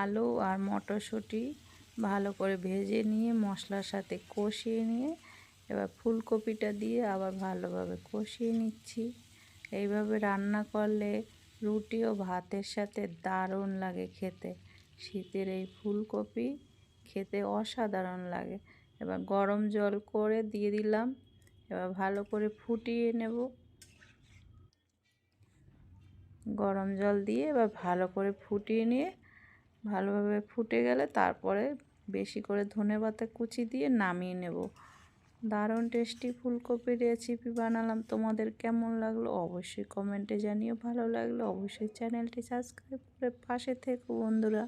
আলু আর মটরশুঁটি ভালো করে ভেজে নিয়ে মশলার সাথে কষিয়ে নিয়ে এবার ফুলকপিটা দিয়ে আবার ভালোভাবে কষিয়ে নিচ্ছি। এইভাবে রান্না করলে রুটি ও ভাতের সাথে দারুণ লাগে খেতে। শীতের এই ফুলকপি খেতে অসাধারণ লাগে। এবার গরম জল করে দিয়ে দিলাম। এবার ভালো করে ফুটিয়ে নেব। গরম জল দিয়ে এবার ভালো করে ফুটিয়ে নিয়ে ভালোভাবে ফুটে গেলে তারপরে বেশি করে ধনেপাতা কুচি দিয়ে নামিয়ে নেব। দারুণ টেস্টি ফুলকপির রেসিপি বানালাম। তোমাদের কেমন লাগলো অবশ্যই কমেন্টে জানিও। ভালো লাগলে অবশ্যই চ্যানেলটি সাবস্ক্রাইব করে পাশে থেকো বন্ধুরা।